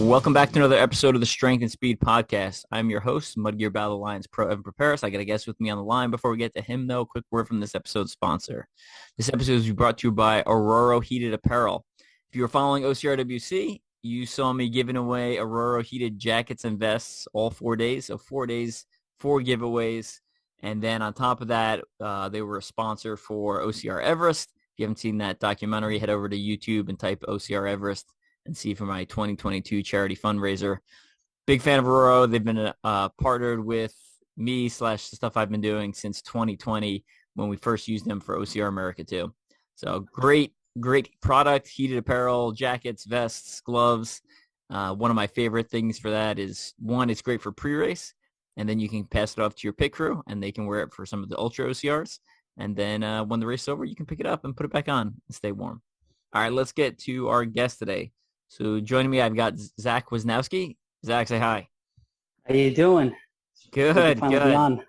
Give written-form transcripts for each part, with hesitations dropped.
Welcome back to another episode of the Strength and Speed Podcast. I'm your host, Mudgear Battle Alliance Pro Evan Preparis. I got a guest with me on the line. Before we get to him, though, quick word from this episode's sponsor. This episode is brought to you by Aurora Heated Apparel. If you were following OCRWC, you saw me giving away Aurora Heated jackets and vests all 4 days. So 4 days, 4 giveaways. And then on top of that, they were a sponsor for OCR Everest. If you haven't seen that documentary, head over to YouTube and type OCR Everest and see for my 2022 charity fundraiser. Big fan of Aurora. They've been partnered with me / the stuff I've been doing since 2020 when we first used them for OCR America too. So great product, heated apparel, jackets, vests, gloves. One of my favorite things for that is, one, it's great for pre-race, and then you can pass it off to your pit crew, and they can wear it for some of the ultra OCRs. And then when the race is over, you can pick it up and put it back on and stay warm. All right, let's get to our guest today. So joining me, I've got Zack Wisnowski. Zack, say hi. How you doing? Good. On.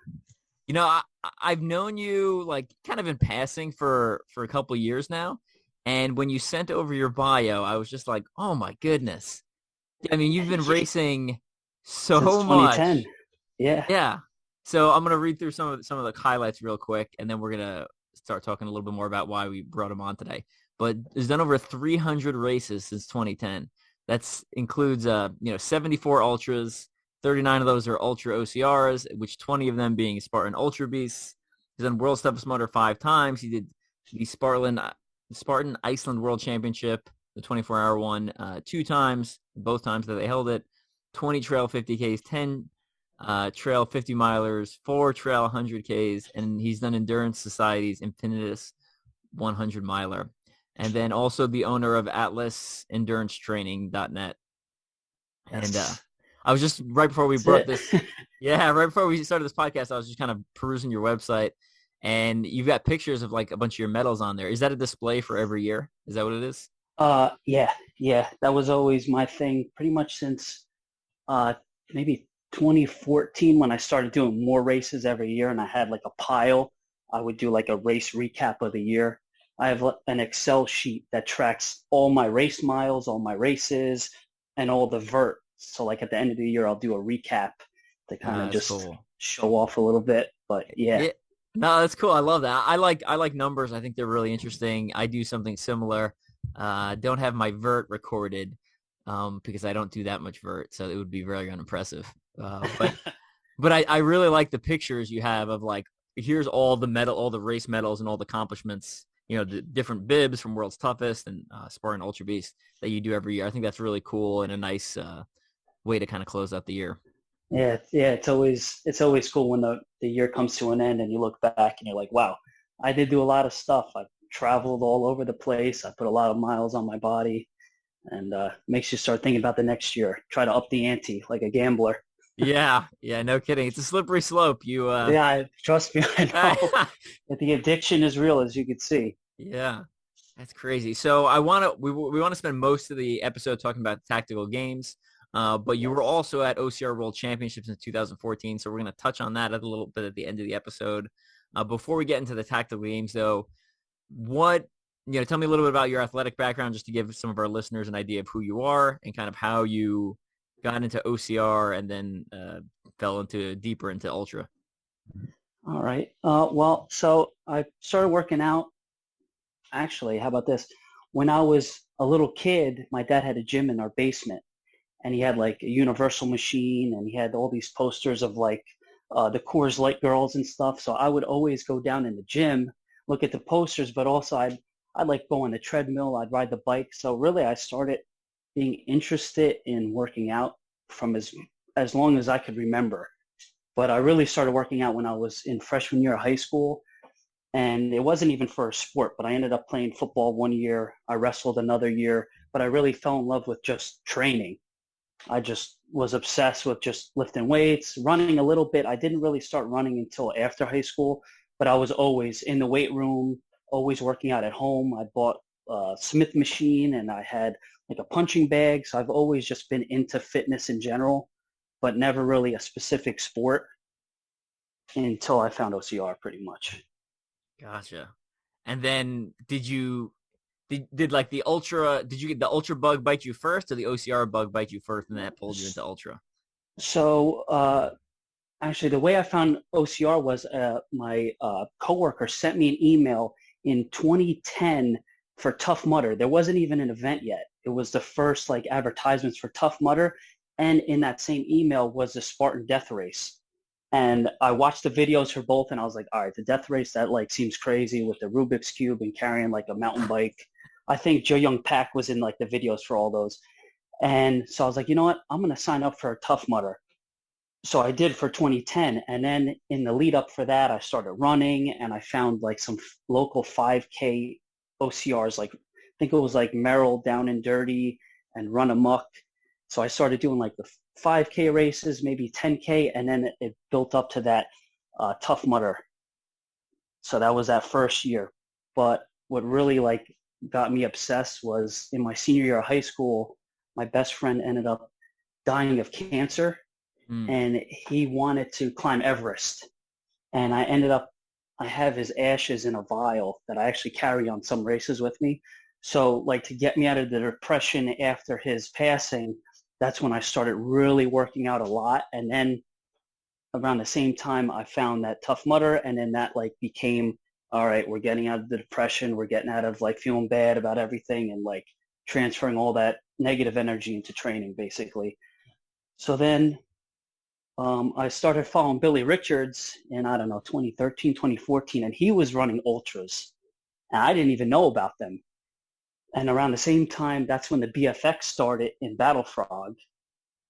You know, I've known you like kind of in passing for a couple of years now. And when you sent over your bio, I was just like, oh my goodness. I mean, you've been racing so Since much. 2010. Yeah. Yeah. So I'm going to read through some of the highlights real quick, and then we're going to start talking a little bit more about why we brought him on today. But he's done over 300 races since 2010. That includes 74 ultras. 39 of those are ultra OCRs, which 20 of them being Spartan Ultra Beasts. He's done World's Toughest Mudder 5 times. He did the Spartan Iceland World Championship, the 24-hour one, 2 times, both times that they held it. 20 trail 50Ks, 10 trail 50 milers, 4 trail 100Ks, and he's done Endurance Society's Infinitus 100 miler. And then also the owner of AtlasEnduranceTraining.net. And I was just, right before we brought this, right before we started this podcast, I was just kind of perusing your website, and you've got pictures of like a bunch of your medals on there. Is that a display for every year? Is that what it is? Yeah. That was always my thing pretty much since maybe 2014 when I started doing more races every year, and I had like a pile. I would do like a race recap of the year. I have an Excel sheet that tracks all my race miles, all my races, and all the vert. So like at the end of the year, I'll do a recap to kind of just show off a little bit. But yeah. No, that's cool. I love that. I like numbers. I think they're really interesting. I do something similar. Don't have my vert recorded because I don't do that much vert, so it would be very unimpressive. But I really like the pictures you have of like, here's all the race medals and all the accomplishments, the different bibs from World's Toughest and Spartan Ultra Beast that you do every year. I think that's really cool and a nice way to kind of close out the year. Yeah. It's always cool when the year comes to an end and you look back and you're like, wow, I did do a lot of stuff. I traveled all over the place. I put a lot of miles on my body, and makes you start thinking about the next year. Try to up the ante like a gambler. Yeah, no kidding. It's a slippery slope. Trust me, I know. But the addiction is real, as you can see. Yeah, that's crazy. So we want to spend most of the episode talking about tactical games, but you were also at OCR World Championships in 2014, so we're going to touch on that a little bit at the end of the episode. Before we get into the tactical games, though, tell me a little bit about your athletic background, just to give some of our listeners an idea of who you are and kind of how you got into OCR and then fell deeper into ultra. All right. So I started working out. Actually, how about this? When I was a little kid, my dad had a gym in our basement, and he had like a universal machine, and he had all these posters of like the Coors Light girls and stuff. So I would always go down in the gym, look at the posters, but also I'd like go on the treadmill. I'd ride the bike. So really, I started being interested in working out from as long as I could remember. But I really started working out when I was in freshman year of high school. And it wasn't even for a sport, but I ended up playing football 1 year. I wrestled another year, but I really fell in love with just training. I just was obsessed with just lifting weights, running a little bit. I didn't really start running until after high school, but I was always in the weight room, always working out at home. I bought a Smith machine, and I had like a punching bag. So I've always just been into fitness in general, but never really a specific sport until I found OCR pretty much. Gotcha. And then did you did like did you get the ultra bug bite you first or the OCR bug bite you first and that pulled you into ultra? So actually, the way I found OCR was my coworker sent me an email in 2010 for Tough Mudder. There wasn't even an event yet. It was the first like advertisements for Tough Mudder, and in that same email was the Spartan Death Race. And I watched the videos for both, and I was like, all right, the death race, that like seems crazy with the Rubik's Cube and carrying like a mountain bike. I think Joe Young Pak was in like the videos for all those. And so I was like, you know what? I'm going to sign up for a Tough Mudder. So I did for 2010. And then in the lead up for that, I started running and I found like some local 5K OCRs. Like, I think it was like Merrill, Down and Dirty, and Run Amok. So I started doing like the 5K races, maybe 10K, and then it built up to that Tough Mudder. So that was that first year. But what really like got me obsessed was in my senior year of high school, my best friend ended up dying of cancer, and he wanted to climb Everest. And I have his ashes in a vial that I actually carry on some races with me. So like to get me out of the depression after his passing, that's when I started really working out a lot. And then around the same time, I found that Tough Mudder, and then that like became, all right, we're getting out of the depression. We're getting out of like feeling bad about everything and like transferring all that negative energy into training, basically. So then I started following Billy Richards in, I don't know, 2013, 2014, and he was running ultras. And I didn't even know about them. And around the same time, that's when the BFX started in Battle Frog,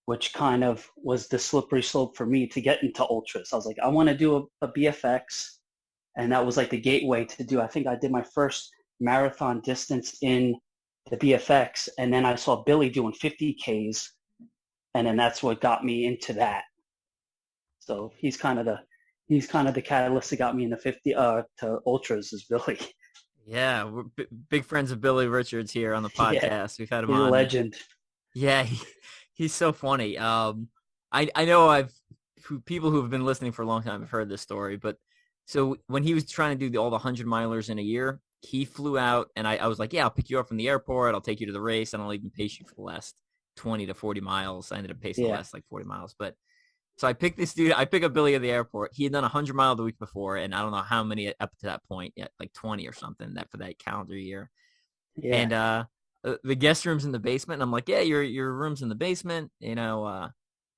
which kind of was the slippery slope for me to get into ultras. I was like, I want to do a BFX. And that was like the gateway to do. I think I did my first marathon distance in the BFX. And then I saw Billy doing 50Ks. And then that's what got me into that. So he's kind of the catalyst that got me into to ultras is Billy. Yeah, we're big friends of Billy Richards here on the podcast. Yeah, we've had him on. He's a legend. Yeah, he's so funny. I know people who have been listening for a long time have heard this story, but so when he was trying to do all the 100-milers in a year, he flew out, and I was like, yeah, I'll pick you up from the airport. I'll take you to the race, and I'll even pace you for the last 20 to 40 miles. I ended up pacing the last like 40 miles, but so I picked this dude. I pick up Billy at the airport. He had done 100 miles the week before, and I don't know how many up to that point yet, like 20 or something for that calendar year. Yeah. And the guest room's in the basement. And I'm like, yeah, your room's in the basement, and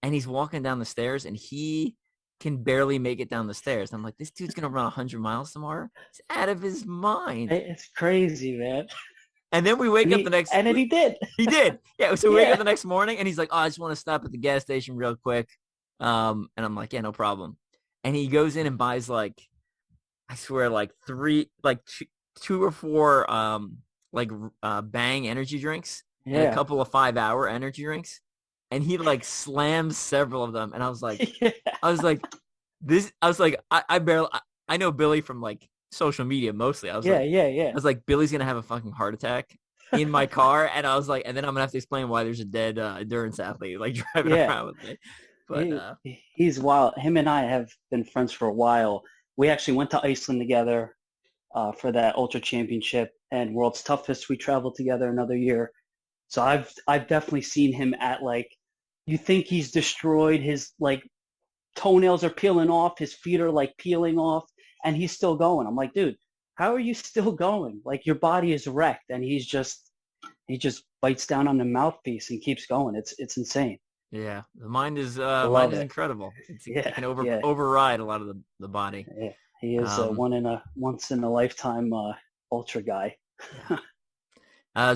he's walking down the stairs, and he can barely make it down the stairs. I'm like, this dude's gonna run 100 miles tomorrow. He's out of his mind. It's crazy, man. And then we wake up the next, and then he did. He did. Yeah. So we wake up the next morning, and he's like, oh, I just want to stop at the gas station real quick. And I'm like, yeah, no problem. And he goes in and buys like, I swear, like two or four, Bang energy drinks and a couple of 5-hour energy drinks. And he like slams several of them. And I was like, I know Billy from like social media mostly. I was I was like, Billy's going to have a fucking heart attack in my car. And I was like, and then I'm going to have to explain why there's a dead endurance athlete like driving around with me. But he's wild. Him and I have been friends for a while. We actually went to Iceland together for that ultra championship, and World's Toughest. We traveled together another year. So I've definitely seen him at like, you think he's destroyed, his like toenails are peeling off, his feet are like peeling off, and he's still going. I'm like, dude, how are you still going? Like your body is wrecked, and he just bites down on the mouthpiece and keeps going. It's insane. Yeah, the mind is incredible. It can override a lot of the body. Yeah, he is once in a lifetime ultra guy.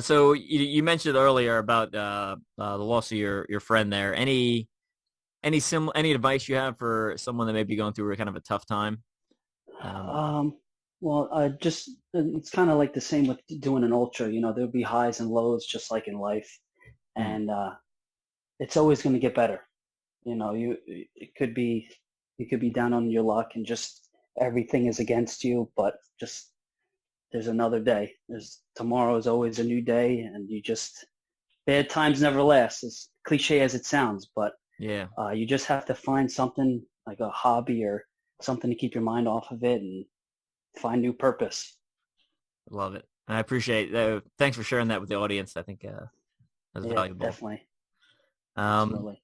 So you mentioned earlier about the loss of your friend there. Any advice you have for someone that may be going through kind of a tough time? Well, it's kind of like the same with doing an ultra. There'll be highs and lows, just like in life, and it's always going to get better. You could be down on your luck and just everything is against you, but just there's another day. Tomorrow is always a new day, and bad times never last. As cliche as it sounds, but you just have to find something like a hobby or something to keep your mind off of it and find new purpose. Love it. I appreciate thanks for sharing that with the audience. I think that's Yeah, valuable. definitely. Um, Absolutely.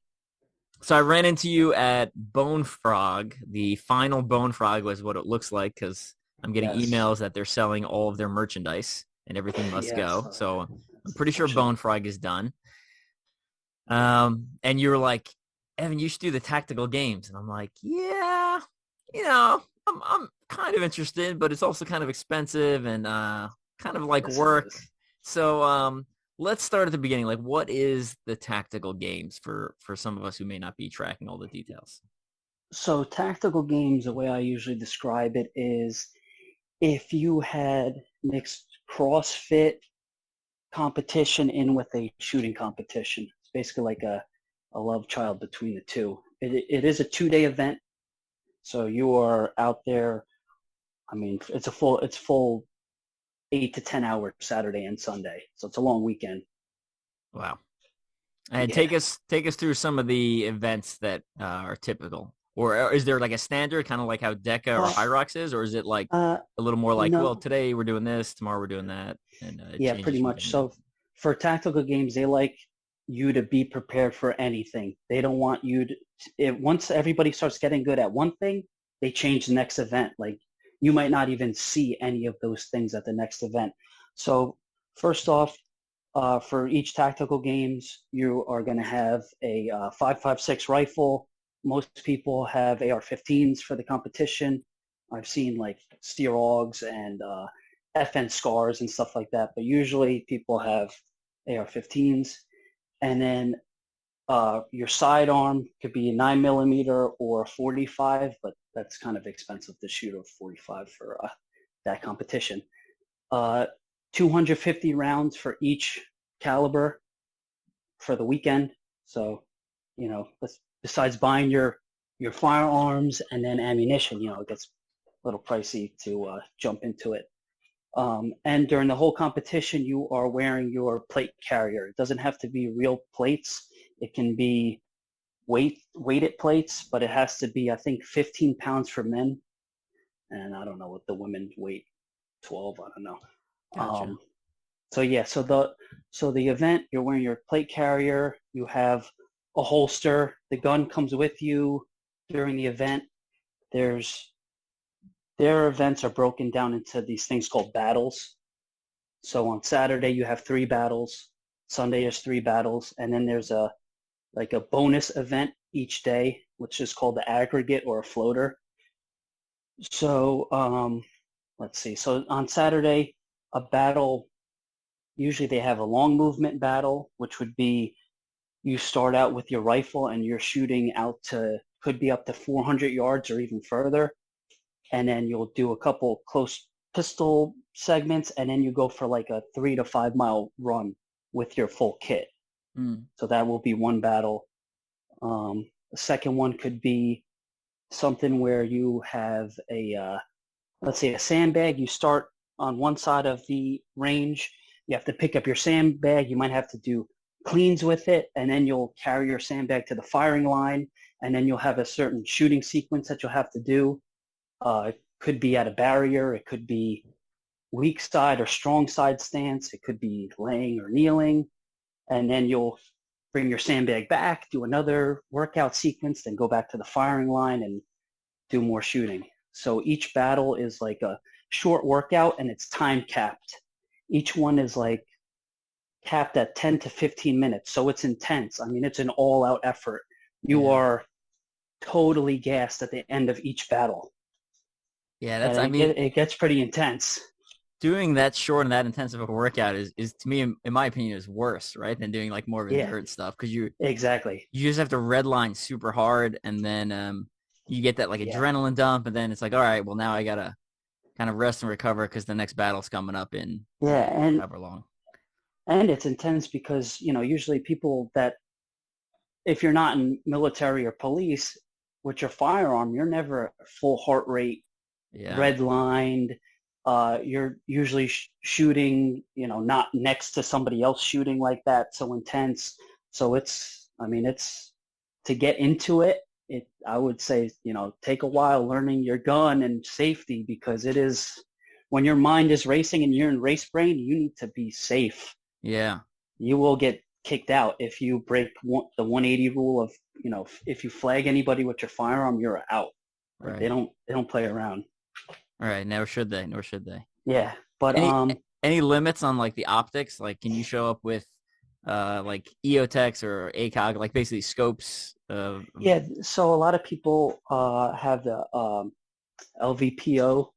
so I ran into you at Bone Frog. The final Bone Frog was what it looks like because I'm getting Yes. emails that they're selling all of their merchandise and everything must Yes. go. So I'm That's pretty sure unfortunate. Bone Frog is done. And you were like, Evan, you should do the tactical games. And I'm like, yeah, I'm kind of interested, but it's also kind of expensive and kind of like Yes, it work. is. So let's start at the beginning. Like, what is the tactical games for some of us who may not be tracking all the details? So tactical games, the way I usually describe it is if you had mixed CrossFit competition in with a shooting competition. It's basically like a love child between the two. It is a 2-day event. So you are out there. I mean, it's full 8 to 10 hours Saturday and Sunday. So it's a long weekend. Wow. And Yeah. take us through some of the events that are typical. Or is there like a standard, kind of like how DECA or Uh, Hyrox is, or is it like uh, a little more like, well, no. today we're doing this, tomorrow we're doing that, and it Yeah, changes pretty from much. venue? So for tactical games, they like you to be prepared for anything. They don't want you once everybody starts getting good at one thing, they change the next event. Like you might not even see any of those things at the next event. So first off, for each tactical games, you are going to have a 5.56 rifle. Most people have AR-15s for the competition. I've seen like Steer Augs and FN Scars and stuff like that, but usually people have AR-15s. And then your sidearm could be a 9mm or a 45, but that's kind of expensive to shoot a 45 for that competition. 250 rounds for each caliber for the weekend. So, besides buying your firearms and then ammunition, it gets a little pricey to jump into it. And during the whole competition, you are wearing your plate carrier. It doesn't have to be real plates. It can be weighted plates, but it has to be, I think, 15 pounds for men. And I don't know what the women weight, 12, I don't know. Gotcha. So yeah, so the event, you're wearing your plate carrier, you have a holster, the gun comes with you during the event. Their events are broken down into these things called battles. So on Saturday you have 3 battles, Sunday is 3 battles, and then there's a bonus event each day, which is called the aggregate or a floater. So let's see. So on Saturday, a battle, usually they have a long movement battle, which would be you start out with your rifle and you're shooting out to, could be up to 400 yards or even further. And then you'll do a couple close pistol segments, and then you go for like a 3 to 5 mile run with your full kit. So that will be one battle. The second one could be something where you have let's say a sandbag. You start on one side of the range. You have to pick up your sandbag. You might have to do cleans with it, and then you'll carry your sandbag to the firing line, and then you'll have a certain shooting sequence that you'll have to do. It could be at a barrier. It could be weak side or strong side stance. It could be laying or kneeling. And then you'll bring your sandbag back, do another workout sequence, then go back to the firing line and do more shooting. So each battle is like a short workout, and it's time capped. Each one is like capped at 10 to 15 minutes. So it's intense. I mean, it's an all-out effort. You are totally gassed at the end of each battle. Yeah, And it gets pretty intense. Doing that short and that intensive of a workout is to me, in my opinion, is worse, right, than doing like more of endurance stuff, because exactly. you just have to redline super hard, and then you get that like adrenaline dump, and then it's like, all right, well now I gotta kind of rest and recover because the next battle's coming up in however long. And it's intense because usually people that, if you're not in military or police, with your firearm, you're never full heart rate, redlined. You're usually shooting, not next to somebody else shooting like that, so intense. So it's to get into it, I would say, take a while learning your gun and safety, because it is when your mind is racing and you're in race brain, you need to be safe. Yeah. You will get kicked out if you break the 180 rule of, if you flag anybody with your firearm, you're out. Like, Right. they don't play around. All right. Never should they. Nor should they. Yeah. But any limits on like the optics? Like, can you show up with like EOTechs or ACOG, like basically scopes? Yeah. So a lot of people have the LVPO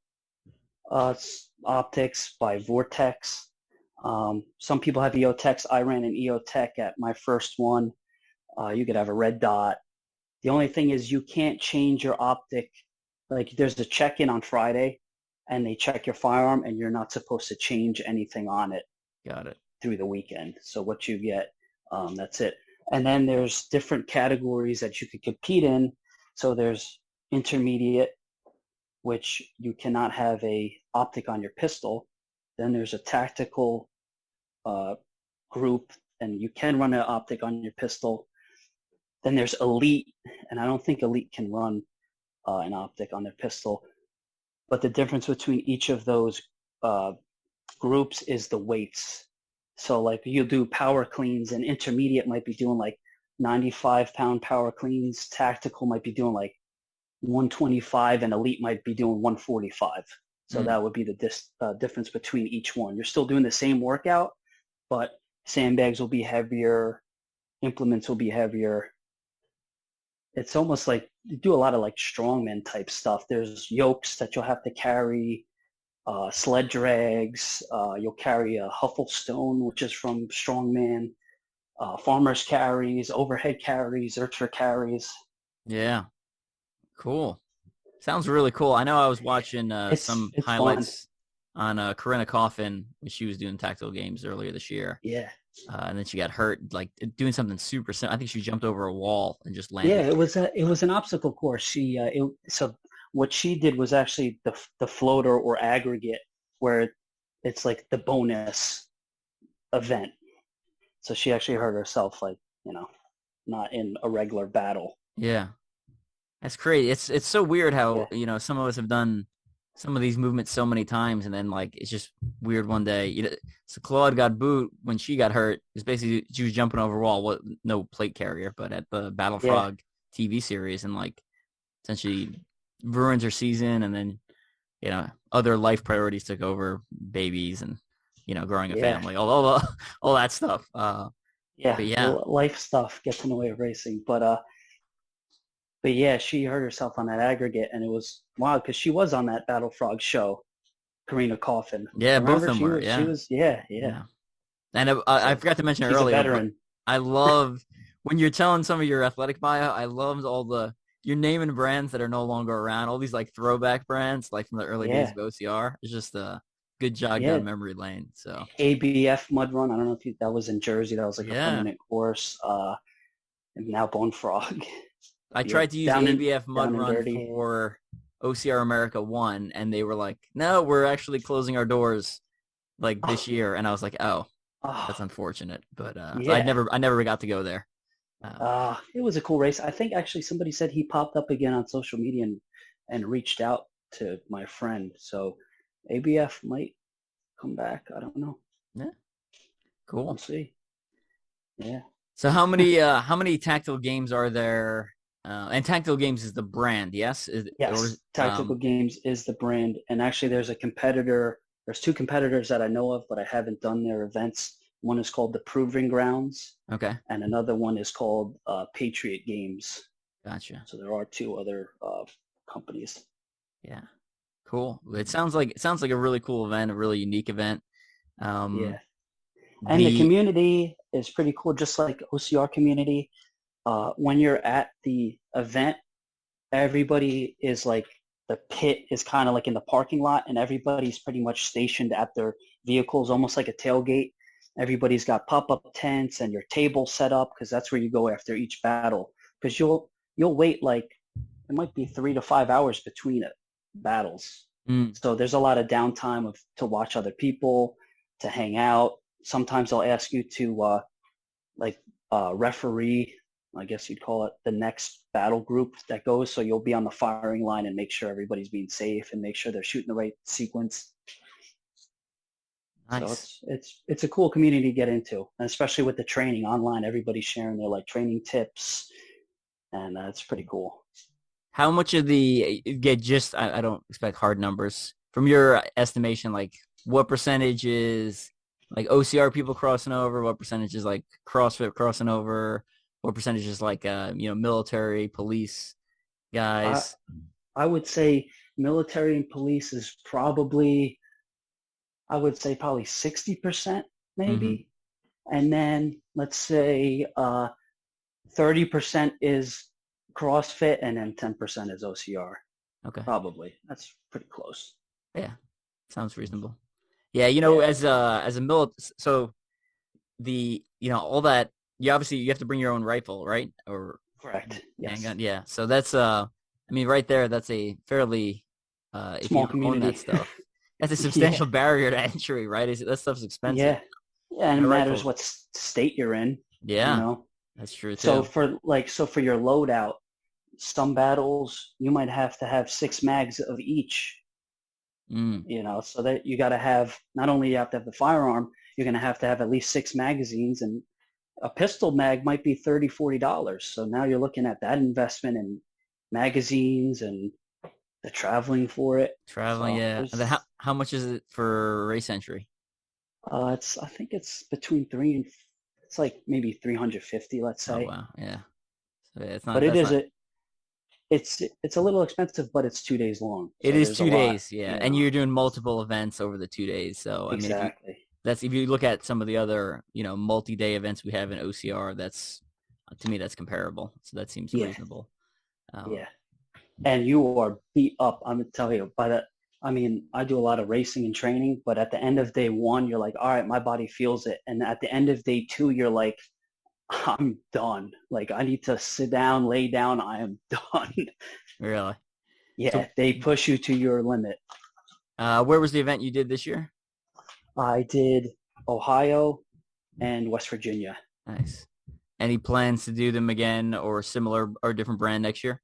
optics by Vortex. Some people have EOTechs. I ran an EOTech at my first one. You could have a red dot. The only thing is you can't change your optic. Like, there's a check-in on Friday, and they check your firearm, and you're not supposed to change anything on it. Got it. Through the weekend. So what you get, that's it. And then there's different categories that you could compete in. So there's intermediate, which you cannot have a optic on your pistol. Then there's a tactical group, and you can run an optic on your pistol. Then there's elite, and I don't think elite can run an optic on their pistol. But the difference between each of those groups is the weights. So like you do power cleans, and intermediate might be doing like 95-pound power cleans. Tactical might be doing like 125, and elite might be doing 145. So that would be the difference between each one. You're still doing the same workout, but sandbags will be heavier, implements will be heavier. It's almost like you do a lot of like strongman type stuff. There's yokes that you'll have to carry, sled drags. You'll carry a Huffle Stone, which is from strongman, farmer's carries, overhead carries, ultra carries. Yeah. Cool. Sounds really cool. I know I was watching some highlights on Corinna Coffin when she was doing tactical games earlier this year. Yeah. And then she got hurt, like doing something super simple. I think she jumped over a wall and just landed. Yeah, it was an obstacle course. So what she did was actually the floater or aggregate, where it's like the bonus event. So she actually hurt herself, like, not in a regular battle. Yeah. That's crazy. It's so weird how, some of us have done some of these movements so many times, and then like it's just weird one day. So Claude got booed when she got hurt. It's basically she was jumping over a wall, no plate carrier, but at the Battle Frog TV series, and like essentially ruins her season, and then other life priorities took over, babies and growing a family, all that stuff. Life stuff gets in the way of racing, but yeah, she hurt herself on that aggregate, and it was wild because she was on that Battle Frog show, Corinna Coffin. Yeah, Remember? both of them were. She was, yeah. And I forgot to mention it earlier. A veteran. I love when you're telling some of your athletic bio. I love you're naming brands that are no longer around. All these like throwback brands, like from the early days of OCR. It's just a good jog down memory lane. So ABF Mud Run. I don't know if that was in Jersey. That was like a permanent course. And now Bone Frog. I tried to use ABF Mud Run for OCR America 1, and they were like, no, we're actually closing our doors like this year. And I was like, oh, that's unfortunate. But I never got to go there. It was a cool race. I think actually somebody said he popped up again on social media and reached out to my friend. So ABF might come back. I don't know. Yeah. Cool. We'll see. Yeah. So how many tactical games are there? And Tactical Games is the brand, yes? Yes, Tactical Games is the brand. And actually there's there's two competitors that I know of, but I haven't done their events. One is called the Proving Grounds. Okay. And another one is called Patriot Games. Gotcha. So there are two other companies. Yeah. Cool. It sounds like a really cool event, a really unique event. And the community is pretty cool, just like OCR community. When you're at the event, everybody is like, the pit is kind of like in the parking lot, and everybody's pretty much stationed at their vehicles, almost like a tailgate. Everybody's got pop-up tents and your table set up, because that's where you go after each battle. Because you'll wait like, it might be 3 to 5 hours between battles. So there's a lot of downtime to watch other people, to hang out. Sometimes they'll ask you to referee, I guess you'd call it, the next battle group that goes. So you'll be on the firing line and make sure everybody's being safe and make sure they're shooting the right sequence. So Nice. it's a cool community to get into, and especially with the training online. Everybody's sharing their like training tips, and it's pretty cool. How much of the get just I don't expect hard numbers from your estimation, like what percentage is like OCR people crossing over, what percentage is like CrossFit crossing over, what percentage is like military, police I guys. I would say military and police is probably, I would say probably 60% Hmm. maybe, and then let's say 30% is CrossFit, and then 10% is OCR. Okay. Probably that's pretty close. Yeah. Sounds reasonable. Yeah, Yeah, as a so all that you obviously you have to bring your own rifle, right? Or correct. Yes, handgun. Yeah. So that's I mean right there that's a fairly if small you own that community. stuff, that's a Yeah, substantial barrier to entry, right? That stuff's expensive. yeah, and it My matters rifle. what state you're in. You Yeah, know, that's true so too. for your loadout, some battles you might have to have 6 mags of each. Mm. So that you got to have, not only you have to have the firearm, you're going to have at least 6 magazines, and a pistol mag might be $30-$40. So now you're looking at that investment in magazines and the traveling for it. Traveling, So yeah. And then there's how much is it for race entry? it's I think it's between it's like maybe 350, let's Oh say. wow, yeah. So yeah, But that's not. it's a little expensive, but it's 2 days long. It So is there's a two lot, days, yeah, you and know. you're doing multiple events over the 2 days. So I mean, Exactly. if you look at some of the other multi-day events we have in OCR, that's to me that's comparable. So that seems Yeah. reasonable. Yeah. And you are beat up. I'm gonna tell you, I mean, I do a lot of racing and training, but at the end of day one, you're like, all right, my body feels it. And at the end of day two, you're like, I'm done. Like, I need to sit down, lay down. I am done. Really. Yeah, So, they push you to your limit. where was the event you did this year? I did Ohio and West Virginia. Nice. Any plans to do them again or similar or different brand next year?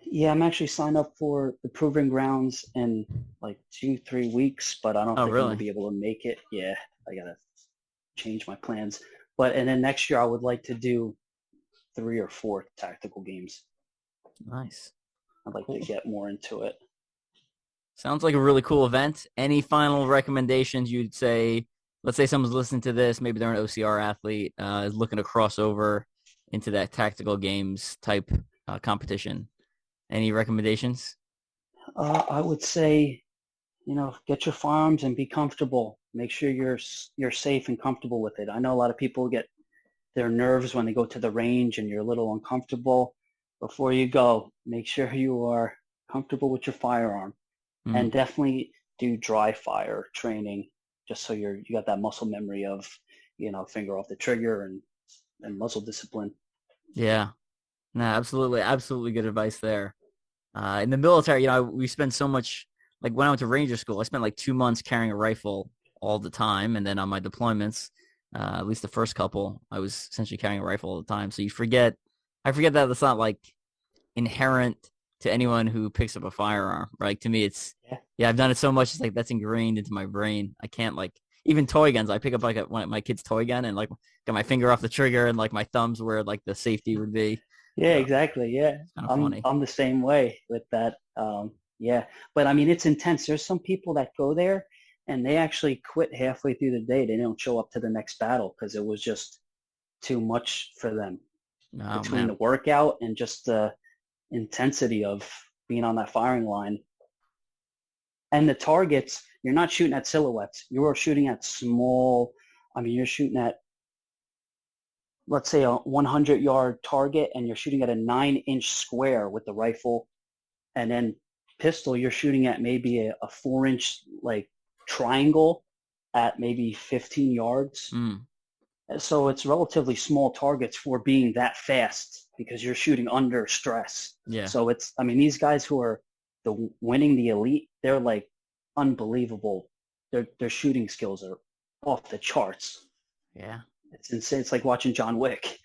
Yeah, I'm actually signed up for the Proving Grounds in like 2-3 weeks, but I don't Oh, think I'm gonna really? be able to make it. Yeah, I gotta change my plans. And then next year I would like to do 3 or 4 tactical games. Nice. I'd like to Cool. get more into it. Sounds like a really cool event. Any final recommendations you'd say? Let's say someone's listening to this, maybe they're an OCR athlete, is looking to cross over into that tactical games type competition. Any recommendations? I would say, get your firearms and be comfortable. Make sure you're safe and comfortable with it. I know a lot of people get their nerves when they go to the range and you're a little uncomfortable. Before you go, make sure you are comfortable with your firearm, Mm, and definitely do dry fire training, just so you got that muscle memory of, finger off the trigger and muzzle discipline. yeah. No, absolutely, absolutely good advice there. In the military, we spend so much. Like when I went to Ranger School, I spent like 2 months carrying a rifle all the time, and then on my deployments, at least the first couple, I was essentially carrying a rifle all the time. So you forget. I forget that it's not like inherent to anyone who picks up a firearm. Right? To me, it's Yeah, yeah. I've done it so much, it's like that's ingrained into my brain. I can't like even toy guns. I pick up like one of my kid's toy gun and like got my finger off the trigger and like my thumbs where like the safety would be. yeah, So exactly. Yeah, it's kind of I'm funny. I'm the same way with that. Yeah, but I mean, it's intense. There's some people that go there and they actually quit halfway through the day. They don't show up to the next battle because it was just too much for them, Oh between man. the workout and just the intensity of being on that firing line. And the targets, you're not shooting at silhouettes. You are shooting at small, I mean, you're shooting at, let's say, a 100-yard target, and you're shooting at a 9-inch square with the rifle. And then pistol, you're shooting at maybe a 4-inch like triangle at maybe 15 yards. Mm, So it's relatively small targets for being that fast because you're shooting under stress. yeah. So I mean, these guys who are winning the elite, they're like unbelievable. Their shooting skills are off the charts. Yeah. It's insane. It's like watching John Wick.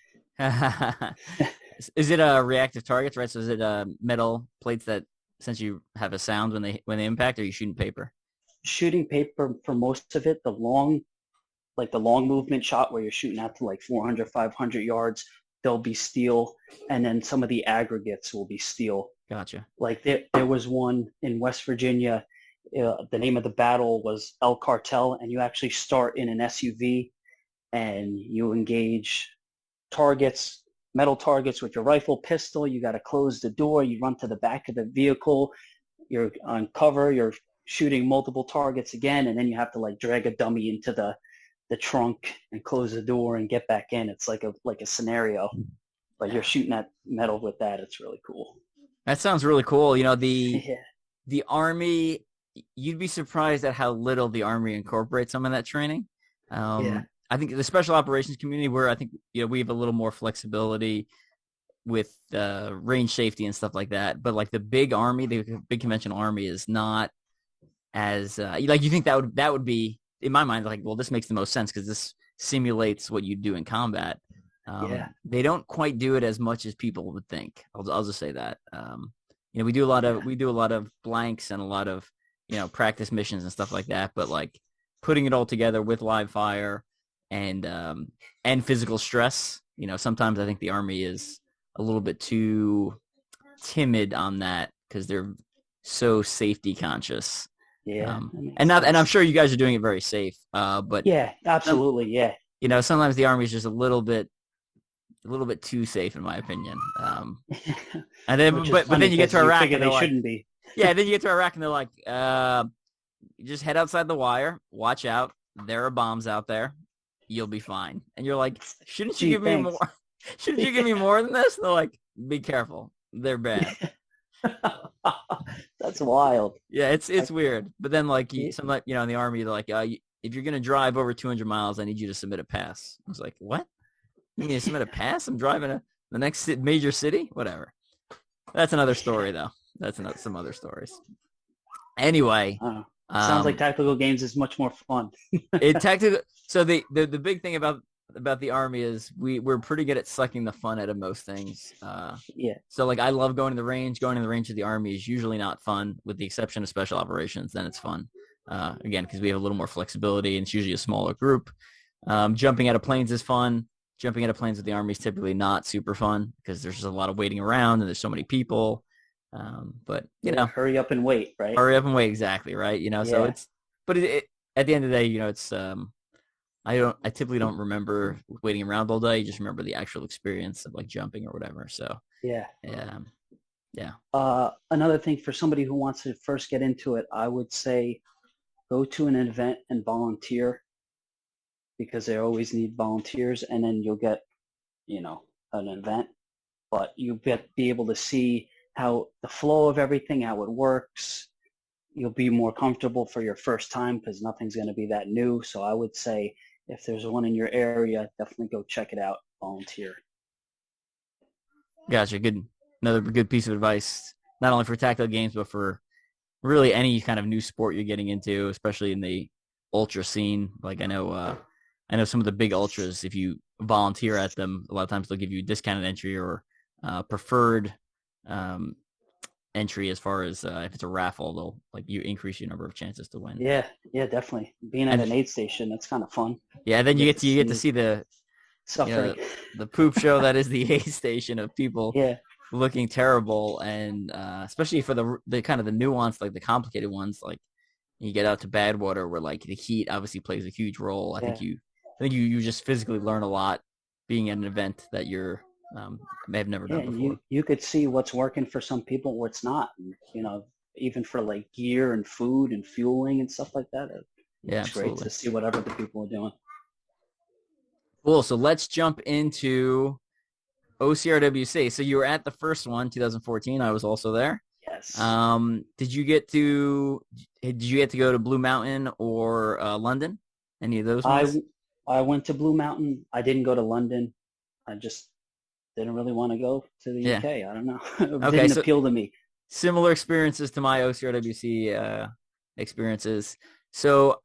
Is it reactive targets, right? So is it metal plates that essentially have a sound when they impact, or are you shooting paper? shooting paper for most of it. The long movement shot where you're shooting out to like 400, 500 yards, they'll be steel. And then some of the aggregates will be steel. Gotcha. Like there was one in West Virginia. The name of the battle was El Cartel, and you actually start in an SUV and you engage targets, metal targets with your rifle, pistol. You got to close the door. You run to the back of the vehicle. You're on cover. You're shooting multiple targets again, and then you have to like drag a dummy into the trunk and close the door and get back in. It's like a scenario, but you're shooting at metal with that. It's really cool. That sounds really cool. You know, the Army, you'd be surprised at how little the Army incorporates some of that training. I think the special operations community, where I think, you know, we have a little more flexibility with range safety and stuff like that. But like the big Army, the big conventional Army is not as like, you think that would be, in my mind, like, well, this makes the most sense because this simulates what you do in combat. They don't quite do it as much as people would think. I'll just say that. You know, we do a lot of blanks and a lot of, you know, practice missions and stuff like that. But like putting it all together with live fire and physical stress, you know, sometimes I think the Army is a little bit too timid on that because they're so safety conscious. Yeah. And I'm sure you guys are doing it very safe. But yeah, absolutely. Yeah. You know, sometimes the Army is just a little bit too safe, in my opinion. And then, but then you get to Iraq, and they shouldn't be. Yeah, then you get to Iraq, and they're like, just head outside the wire. Watch out. There are bombs out there. You'll be fine. And you're like, shouldn't you give me more? Shouldn't you give me more than this? And they're like, be careful. They're bad. That's wild. Yeah, it's weird. But then, like, you know, in the Army, they're like, if you're gonna drive over 200 miles, I need you to submit a pass. I was like, what? You need to submit a pass? I'm driving to the next major city? Whatever. That's another story, though. That's some other stories. Anyway. Sounds like tactical games is much more fun. So the big thing about the Army is we're pretty good at sucking the fun out of most things. So like I love going to the range. Going to the range of the Army is usually not fun, with the exception of special operations. Then it's fun. Again, because we have a little more flexibility and it's usually a smaller group. Jumping out of planes is fun. Jumping out of planes with the Army is typically not super fun because there's just a lot of waiting around and there's so many people. But you know, hurry up and wait, right? Hurry up and wait, exactly, right? You know, so it's, but at the end of the day, you know, it's I typically don't remember waiting around all day. You just remember the actual experience of like jumping or whatever. So yeah. Another thing for somebody who wants to first get into it, I would say go to an event and volunteer, because they always need volunteers, and then you'll get, you know, an event, but you'll be able to see how the flow of everything, how it works. You'll be more comfortable for your first time because nothing's going to be that new. So I would say if there's one in your area, definitely go check it out, volunteer. Gotcha. Another good piece of advice, not only for tactical games, but for really any kind of new sport you're getting into, especially in the ultra scene. Like I know some of the big ultras, if you volunteer at them, a lot of times they'll give you discounted entry or preferred entry as far as if it's a raffle, they'll like you increase your number of chances to win. Yeah, definitely. Being at an aid station, that's kind of fun. Yeah, then you get to see the suffering, you know, the poop show that is the aid station of people looking terrible, and especially for the kind of the nuanced, like the complicated ones, like you get out to Badwater where like the heat obviously plays a huge role. I think you just physically learn a lot being at an event that you're may have never done before. You could see what's working for some people, what's not. And, you know, even for like gear and food and fueling and stuff like that. It's great to see what other people are doing. Cool. So let's jump into OCRWC. So you were at the first one, 2014. I was also there. Yes. Did you get to go to Blue Mountain or London? Any of those ones? I went to Blue Mountain. I didn't go to London. I just didn't really want to go to the UK. I don't know. It didn't appeal to me. Similar experiences to my OCRWC experiences. So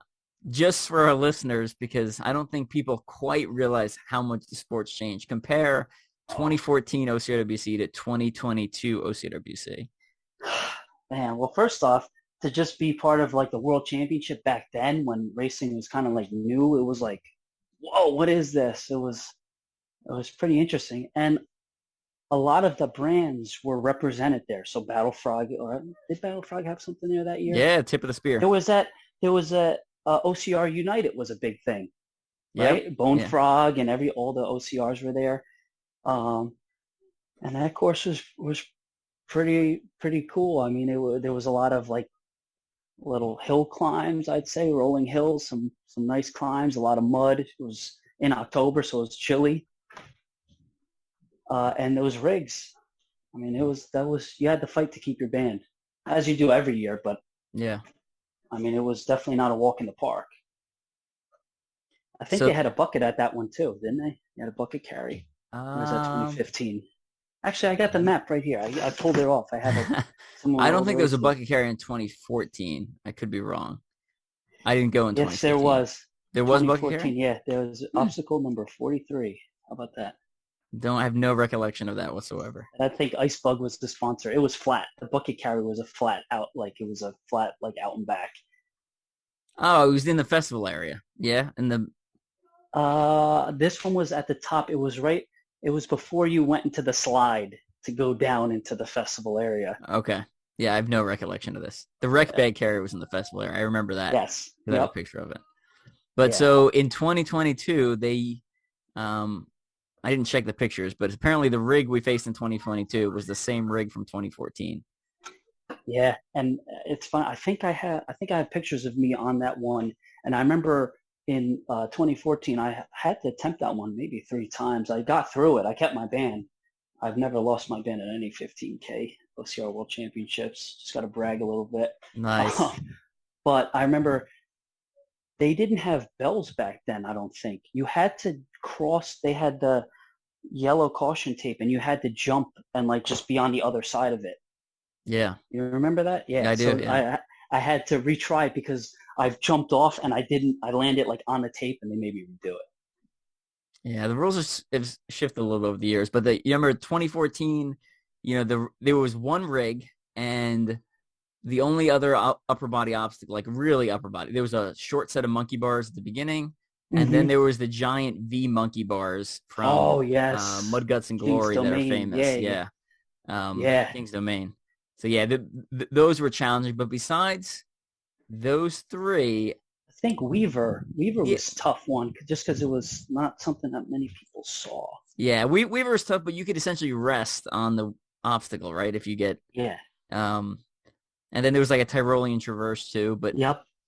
just for our listeners, because I don't think people quite realize how much the sport's changed. Compare 2014 OCRWC to 2022 OCRWC. Man, well, first off, to just be part of like the World Championship back then when racing was kind of like new, it was like, whoa, what is this? It was pretty interesting. And a lot of the brands were represented there. So Battle Frog, or did Battle Frog have something there that year? Yeah, tip of the spear. There was a OCR United was a big thing, right? Yep. Bone Yeah. Frog and all the OCRs were there. And that course was pretty cool. I mean, there was a lot of like little hill climbs, I'd say, rolling hills, some nice climbs, a lot of mud. It was in October, so it was chilly. And those rigs, I mean, you had to fight to keep your band, as you do every year. But yeah, I mean, it was definitely not a walk in the park. I think So- they had a bucket at that one too, didn't they? They had a bucket carry. Or was that 2015? Actually, I got the map right here. I pulled it off. I have it. I don't think there was a bucket carry in 2014. I could be wrong. I didn't go in 2015. Yes, there was. There was a bucket carry? 2014, yeah. There was obstacle number 43. How about that? I have no recollection of that whatsoever. And I think Icebug was the sponsor. It was flat. The bucket carry was a flat out, like it was a flat, like out and back. Oh, it was in the festival area. Yeah, and this one was at the top. It was before you went into the slide to go down into the festival area. Okay. Yeah, I have no recollection of this. The rec bag carrier was in the festival area. I remember that. Yes. I have a picture of it. But so in 2022, I didn't check the pictures, but apparently the rig we faced in 2022 was the same rig from 2014. Yeah, and it's fun. I think I have pictures of me on that one, and I remember in 2014 I had to attempt that one maybe 3 times. I got through it. I kept my band. I've never lost my band at any 15K OCR World Championships. Just got to brag a little bit. Nice. But I remember they didn't have bells back then, I don't think. You had to cross. They had the yellow caution tape, and you had to jump and like just be on the other side of it. Yeah. You remember that? Yeah, I do. So yeah. I had to retry it because I've jumped off and I landed like on the tape, and they made me redo it. Yeah, the rules have shifted a little over the years, but you remember 2014, there was one rig, and the only other upper body obstacle, like really upper body, there was a short set of monkey bars at the beginning, and then there was the giant V monkey bars from Mud Guts and Glory that are famous. Yeah. King's Domain. So yeah, those were challenging, but besides those 3, I think Weaver was a tough one just because it was not something that many people saw. Yeah, Weaver was tough, but you could essentially rest on the obstacle, right? If you get and then there was like a Tyrolean traverse too, but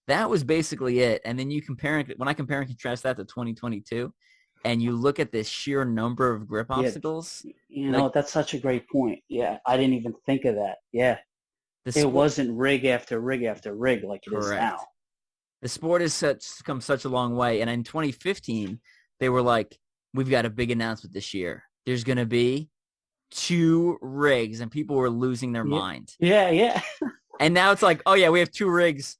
that was basically it. And then when I compare and contrast that to 2022, and you look at the sheer number of grip obstacles. That's such a great point. Yeah, I didn't even think of that. Yeah, it wasn't rig after rig after rig like it is now. The sport has come such a long way. And in 2015, they were like, we've got a big announcement this year. There's going to be 2 rigs, and people were losing their mind. Yeah. And now it's like, oh, yeah, we have 2 rigs.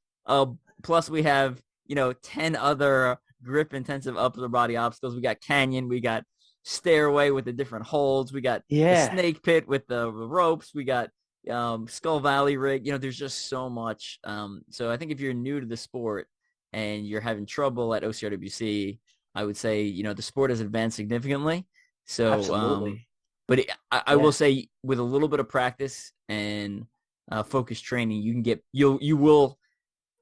Plus we have, 10 other grip-intensive upper body obstacles. We got canyon. We got stairway with the different holds. We got the snake pit with the ropes. We got Skull Valley rig. There's just so much. So I think if you're new to the sport and you're having trouble at OCRWC, I would say, the sport has advanced significantly. So, absolutely. But I will say with a little bit of practice and focused training, you can get,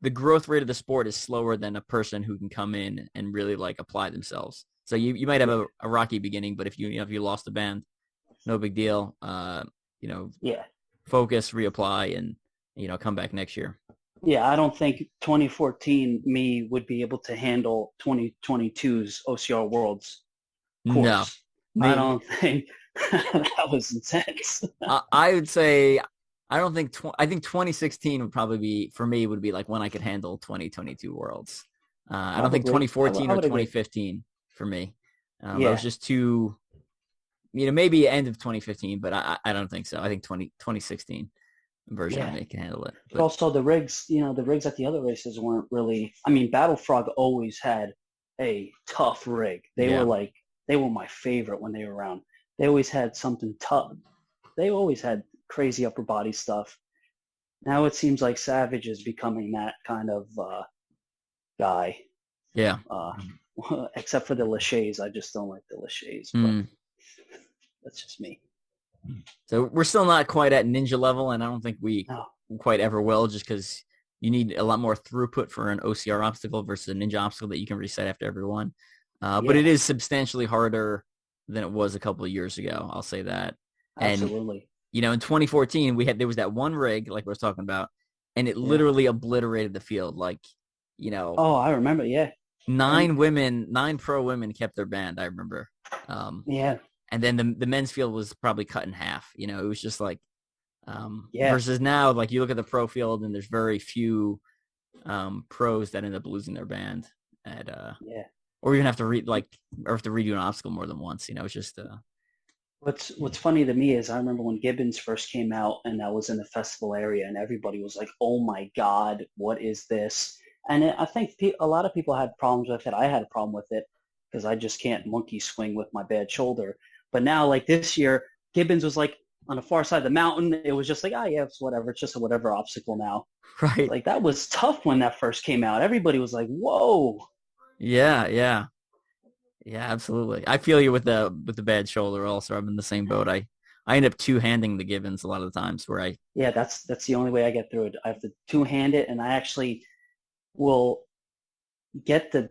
the growth rate of the sport is slower than a person who can come in and really like apply themselves. So you might have a rocky beginning, but if you lost the band, no big deal. Focus, reapply, and come back next year. Yeah, I don't think 2014 me would be able to handle 2022's OCR Worlds course. No, I don't think that was intense. I would say I think 2016 would probably be, for me, would be like when I could handle 2022 Worlds. I don't think 2014 or 2015 for me. It was just too, maybe end of 2015, but I don't think so. I think 2016 version of me can handle it. But also the rigs, the rigs at the other races weren't really, I mean, Battle Frog always had a tough rig. They were my favorite when they were around. They always had something tough. They always had crazy upper body stuff. Now it seems like Savage is becoming that kind of guy. Yeah. Except for the Lachey's. I just don't like the Lachey's, but Mm. that's just me. So we're still not quite at ninja level, and I don't think we No. quite ever will, just because you need a lot more throughput for an OCR obstacle versus a ninja obstacle that you can reset after every one. But it is substantially harder than it was a couple of years ago. I'll say that. Absolutely. And, in 2014, there was that one rig, like we were talking about, and it literally obliterated the field. Like, Oh, I remember. Yeah. 9 pro women kept their band. I remember. Yeah. And then the men's field was probably cut in half. It was just like, versus now, like you look at the pro field and there's very few pros that end up losing their band or even have to redo an obstacle more than once. It's just What's funny to me is I remember when Gibbons first came out and that was in the festival area and everybody was like, "Oh my God, what is this?" And I think a lot of people had problems with it. I had a problem with it because I just can't monkey swing with my bad shoulder. But now, like this year, Gibbons was like on the far side of the mountain. It was just like, oh yeah, it's whatever. It's just a whatever obstacle now. right. Like that was tough when that first came out. Everybody was like, "Whoa." Yeah, absolutely. I feel you with the bad shoulder. Also, I'm in the same boat. I end up two-handing the Gibbons a lot of the times where that's the only way I get through it. I have to two-hand it, and I actually will get the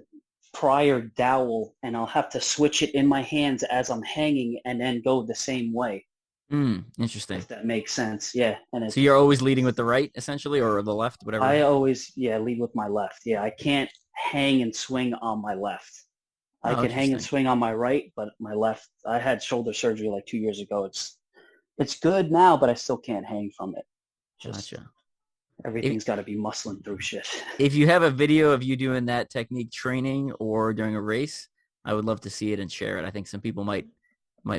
prior dowel and I'll have to switch it in my hands as I'm hanging and then go the same way. Interesting. If that makes sense. Yeah. And so you're always leading with the right essentially or the left, whatever? I always, lead with my left. Yeah. I can't hang and swing on my left. I can hang and swing on my right, but my left, I had shoulder surgery like 2 years ago. It's good now, but I still can't hang from it. Gotcha. Everything's got to be muscling through shit. If you have a video of you doing that technique training or during a race, I would love to see it and share it. I think some people might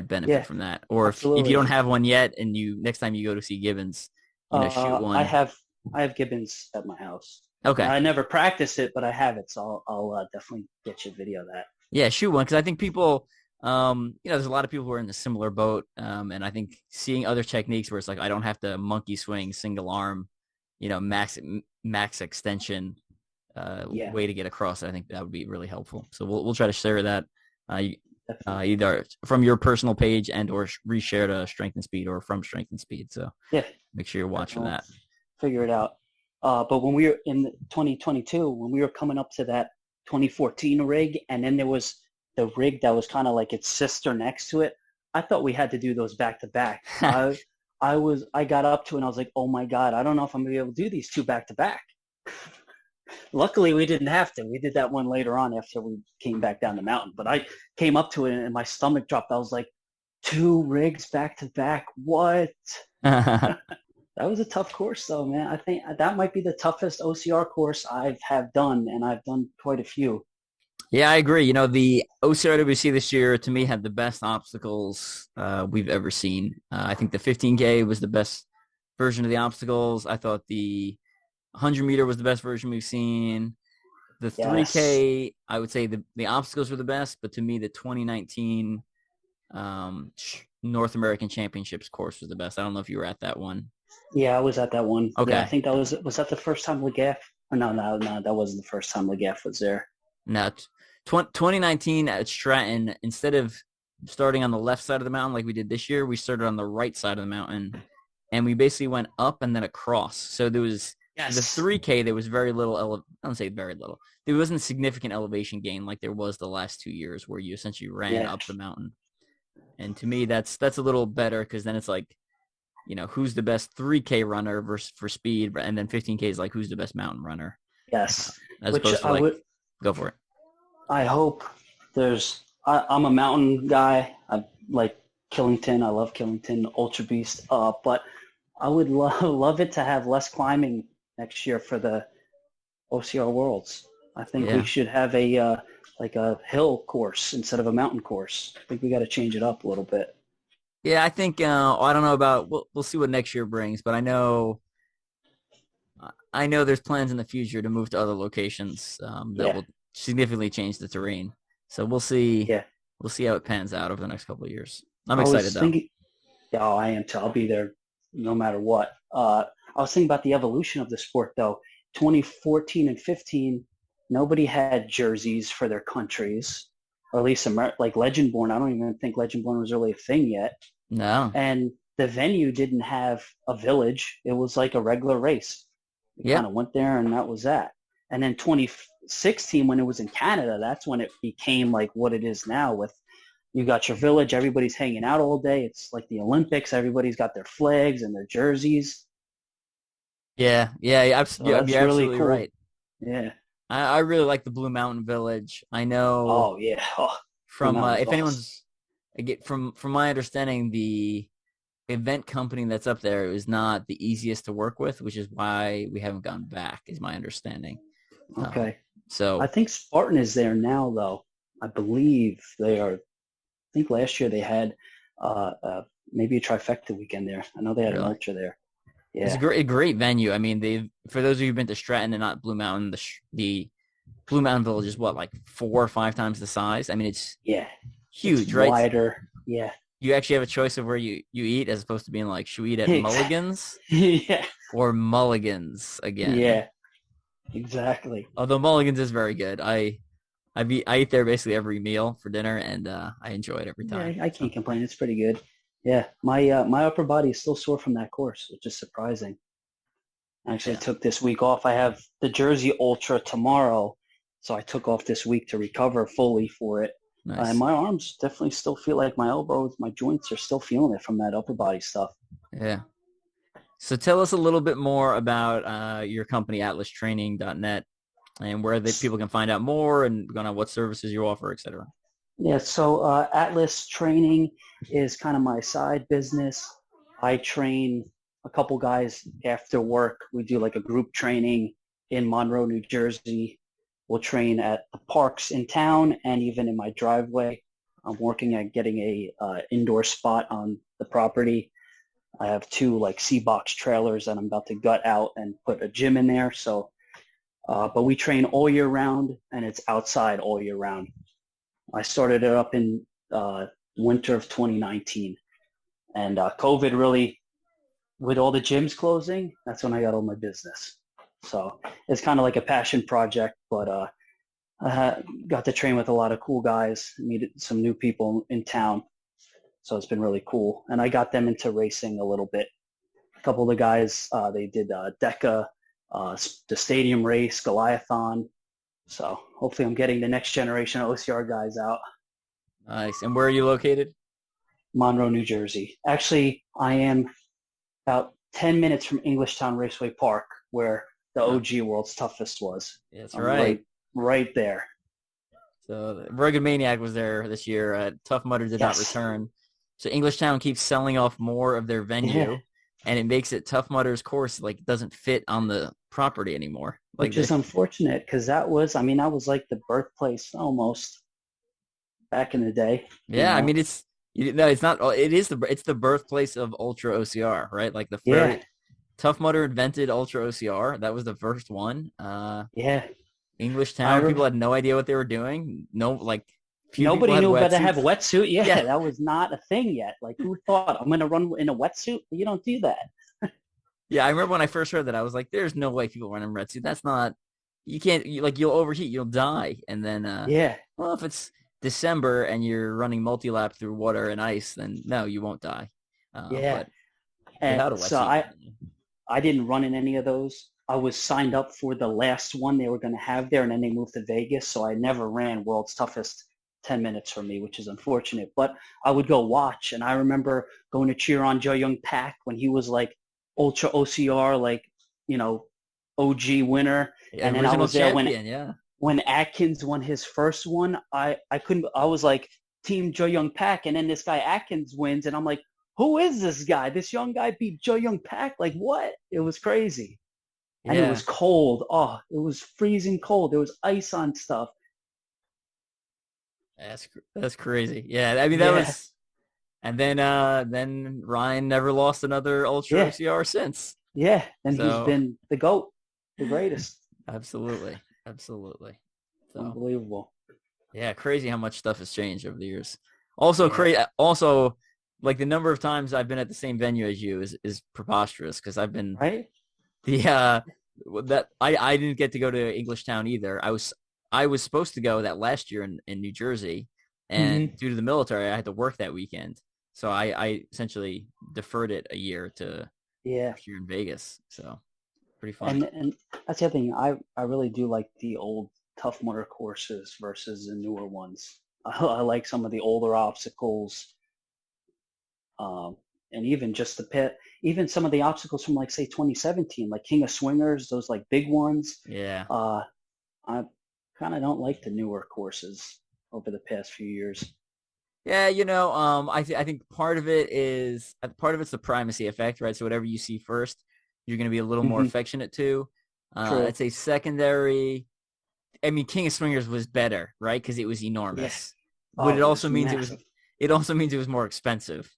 benefit from that. Or if you don't have one yet and next time you go to see Gibbons, shoot one. I have Gibbons at my house. Okay. I never practiced it, but I have it, so I'll definitely get you a video of that. Yeah, shoot one, because I think people, there's a lot of people who are in a similar boat, and I think seeing other techniques where it's like I don't have to monkey swing, single arm, max extension way to get across it. I think that would be really helpful. So we'll try to share that either from your personal page and or reshare to Strength and Speed or from Strength and Speed. So make sure you're watching that. Figure it out. But when we were in 2022, when we were coming up to that 2014 rig, and then there was the rig that was kind of like its sister next to it, I thought we had to do those back to back. I got up to it and I was like, oh my God, I don't know if I'm gonna be able to do these two back to back. Luckily we didn't have to. We did that one later on after we came back down the mountain, but I came up to it and my stomach dropped. I was like, 2 rigs back to back, what? That was a tough course though, man. I think that might be the toughest OCR course I have done, and I've done quite a few. Yeah, I agree. The OCRWC this year, to me, had the best obstacles we've ever seen. I think the 15K was the best version of the obstacles. I thought the 100-meter was the best version we've seen. The 3K, I would say the obstacles were the best, but to me, the 2019 North American Championships course was the best. I don't know if you were at that one. Yeah, I was at that one. Okay. Yeah, I think was that the first time Legaff? Oh, no, that wasn't the first time Legaff was there. No, 2019 at Stratton, instead of starting on the left side of the mountain like we did this year, we started on the right side of the mountain, and we basically went up and then across. So there was the 3K, there was very little, I don't say very little. There wasn't significant elevation gain like there was the last 2 years where you essentially ran up the mountain. And to me, that's a little better because then it's like, who's the best 3K runner versus for speed, and then 15K is like who's the best mountain runner. Yes. As opposed to go for it. I hope I'm a mountain guy. I like Killington. I love Killington, Ultra Beast. But I would love it to have less climbing next year for the OCR Worlds. I think we should have a hill course instead of a mountain course. I think we got to change it up a little bit. Yeah, I think I don't know about. We'll see what next year brings, but I know there's plans in the future to move to other locations that will significantly change the terrain. So we'll see. Yeah, we'll see how it pans out over the next couple of years. I'm excited though. Yeah, I am too. I'll be there no matter what. I was thinking about the evolution of the sport though. 2014 and 15, nobody had jerseys for their countries, or at least like Legend Born. I don't even think Legend Born was really a thing yet. No. And the venue didn't have a village. It was like a regular race. We Yeah. kind of went there and that was that. And then 2016, when it was in Canada, that's when it became like what it is now with you got your village, everybody's hanging out all day. It's like the Olympics. Everybody's got their flags and their jerseys. Yeah. Yeah. So You're that's really absolutely cool. right. Yeah. I really like the Blue Mountain Village. I know Oh, yeah. Oh, from Blue Mountain's if awesome. anyone's I get from my understanding, the event company that's up there is not the easiest to work with, which is why we haven't gone back, is my understanding. Okay. So I think Spartan is there now, though. I believe they are. I think last year they had maybe a trifecta weekend there. I know they had an Really? ultra there. It's Yeah. a great venue. I mean, for those of you who've been to Stratton and not Blue Mountain, the Blue Mountain Village is what, like 4 or 5 times the size. I mean, it's Yeah. huge, It's right? wider. Yeah. You actually have a choice of where you eat, as opposed to being like, should we eat at Mulligan's Yeah. or Mulligan's again? Yeah. Exactly. Although Mulligan's is very good. I eat there basically every meal for dinner, and I enjoy it every time. Yeah, I can't complain. It's pretty good. Yeah. My upper body is still sore from that course, which is surprising. Actually, I took this week off. I have the Jersey Ultra tomorrow, so I took off this week to recover fully for it. Nice. And my arms definitely still feel like my elbows, my joints are still feeling it from that upper body stuff. Yeah. So tell us a little bit more about your company, atlastraining.net, and where people can find out more and what services you offer, et cetera. Yeah, so Atlas Training is kind of my side business. I train a couple guys after work. We do like a group training in Monroe, New Jersey. We'll train at the parks in town and even in my driveway. I'm working at getting a indoor spot on the property. I have 2 like C-box trailers that I'm about to gut out and put a gym in there. So, but we train all year round and it's outside all year round. I started it up in winter of 2019, and COVID really, with all the gyms closing, that's when I got all my business. So it's kind of like a passion project, but I got to train with a lot of cool guys, meet some new people in town. So it's been really cool. And I got them into racing a little bit. A couple of the guys, they did DECA, the stadium race, Goliathon. So hopefully I'm getting the next generation of OCR guys out. Nice. And where are you located? Monroe, New Jersey. Actually, I am about 10 minutes from Englishtown Raceway Park, where the OG World's Toughest was. That's right. Right there. So the Rugged Maniac was there this year. Tough Mudder did not return. So Englishtown keeps selling off more of their venue, and it makes it Tough Mudder's course like doesn't fit on the property anymore. Which is unfortunate, because that was like the birthplace almost back in the day. Yeah, I mean it's not. It's the birthplace of Ultra OCR, right? Like Tough Mudder invented Ultra OCR. That was the first one. Englishtown, people had no idea what they were doing. Nobody knew about to have a wetsuit. Yeah, that was not a thing yet. Like, who thought I'm going to run in a wetsuit? You don't do that. Yeah, I remember when I first heard that, I was like, there's no way people run in wetsuit. That's not, you can't, you'll overheat, you'll die. And then, well, if it's December and you're running multi-lap through water and ice, then no, you won't die. But and so I didn't run in any of those. I was signed up for the last one they were going to have there, and then they moved to Vegas, so I never ran World's Toughest 10 minutes for me, which is unfortunate. But I would go watch, and I remember going to cheer on Joe Young Pack when he was like Ultra OCR, like, OG winner. Yeah, and then I was there champion, when Atkins won his first one. I was like Team Joe Young Pack, and then this guy Atkins wins, and I'm like, who is this guy? This young guy beat Joe Young Pack? Like, what? It was crazy. And it was cold. Oh, it was freezing cold. There was ice on stuff. That's crazy. Yeah, I mean that was, and then Ryan never lost another Ultra OCR since. Yeah, and he's been the GOAT, the greatest. Absolutely. So, unbelievable. Yeah, crazy how much stuff has changed over the years. Also crazy. Also, like the number of times I've been at the same venue as you is preposterous, because I've been That I didn't get to go to Englishtown either. I was supposed to go that last year in New Jersey, and Hmm. due to the military, I had to work that weekend. So I essentially deferred it a year to Yeah. next year in Vegas. So pretty funny. And that's the other thing. I really do like the old Tough Mudder courses versus the newer ones. I like some of the older obstacles, um, and even just the pit, even some of the obstacles from like say 2017, like King of Swingers, those like big ones. Yeah. Uh, I kind of don't like the newer courses over the past few years. Yeah, I think part of it's the primacy effect, right? So whatever you see first, you're going to be a little more Hmm. affectionate to. True. I'd say secondary. I mean, King of Swingers was better, right? Because it was Yeah. enormous. But Oh, it it also was means massive. it was more expensive.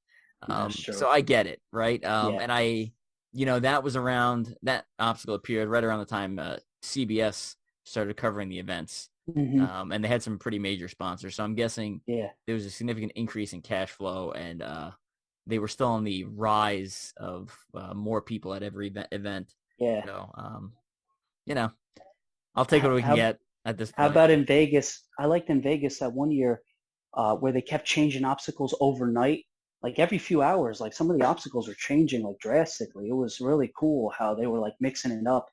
That's So true. I get it, right? Yeah. And that was around that obstacle appeared right around the time CBS started covering the events, Hmm. and they had some pretty major sponsors. So I'm guessing Yeah. there was a significant increase in cash flow, and they were still on the rise of more people at every event. Yeah. So you know, I'll take How, what we can how get at this How point. about in Vegas? I liked in Vegas that one year where they kept changing obstacles overnight, like every few hours. Like some of the obstacles were changing like drastically. It was really cool how they were like mixing it up.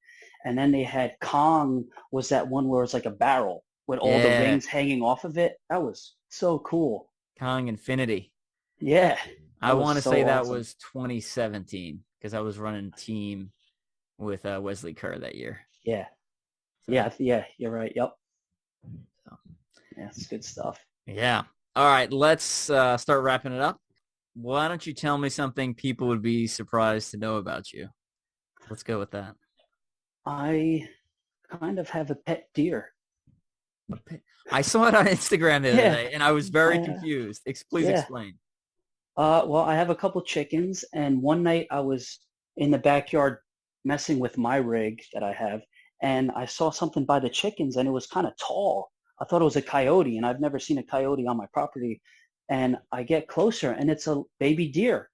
And then they had Kong was that one where it's like a barrel with all the Yeah, rings hanging off of it. That was so cool. Kong Infinity. Yeah, I that was want to say so that awesome. was 2017 because I was running team with Wesley Kerr that year. Yeah, So, yeah. You're right. Yep. so Yeah, it's good stuff. yeah. All right, let's start wrapping it up. Why don't you tell me something people would be surprised to know about you? Let's go with that. I kind of have a pet deer. I saw it on Instagram the other Yeah, day, and I was very I, confused. Please yeah. explain. Well, I have a couple chickens, and one night I was in the backyard messing with my rig that I have, and I saw something by the chickens, and it was kind of tall. I thought it was a coyote, and I've never seen a coyote on my property. And I get closer, and it's a baby deer,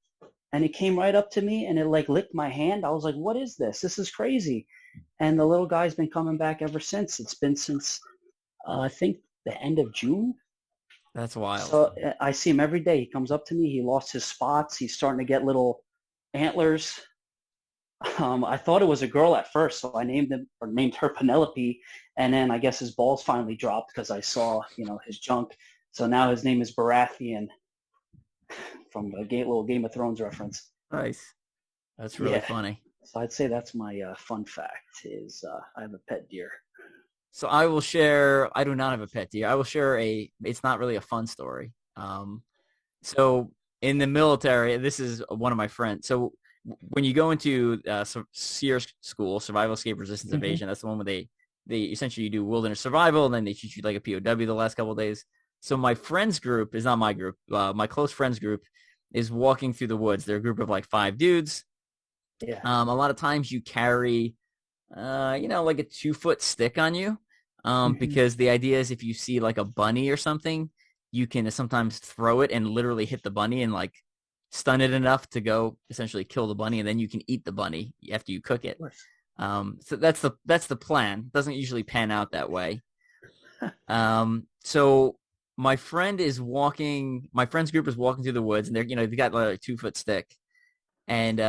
and it came right up to me, and it like licked my hand. I was like, "What is this? This is crazy!" And the little guy's been coming back ever since. It's been since I think the end of June. That's wild. So I see him every day. He comes up to me. He lost his spots. He's starting to get little antlers. I thought it was a girl at first, so I named her Penelope, and then I guess his balls finally dropped because I saw, his junk. So now his name is Baratheon from a little Game of Thrones reference. Nice. That's really Yeah. funny. So I'd say that's my fun fact is I have a pet deer. So I will share. I do not have a pet deer. I will share It's not really a fun story. So in the military, this is one of my friends. So when you go into SEER school, Survival, Escape, Resistance, Hmm. Evasion, that's the one where they essentially you do wilderness survival, and then they teach you like a POW the last couple of days. So my friends group is not my group. My close friends group is walking through the woods. They're a group of like 5 dudes. Yeah. A lot of times you carry, like a 2-foot stick on you, Hmm. because the idea is if you see like a bunny or something, you can sometimes throw it and literally hit the bunny and like stun it enough to go essentially kill the bunny, and then you can eat the bunny after you cook it. Of course. So that's the plan. Doesn't usually pan out that way. So my friend is walking. My friend's group is walking through the woods, and they got like a 2-foot stick, and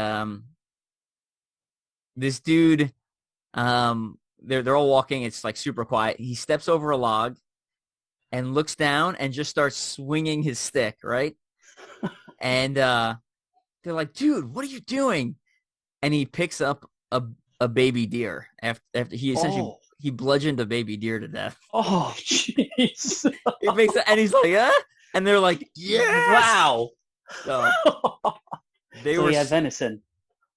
this dude, they're all walking. It's like super quiet. He steps over a log and looks down and just starts swinging his stick, right? And they're like, "Dude, what are you doing?" And he picks up a baby deer after he essentially Oh. he bludgeoned a baby deer to death. Oh, jeez. It makes it, and he's like, "Yeah," and they're like, "Yes!" Wow. So they So were he had venison.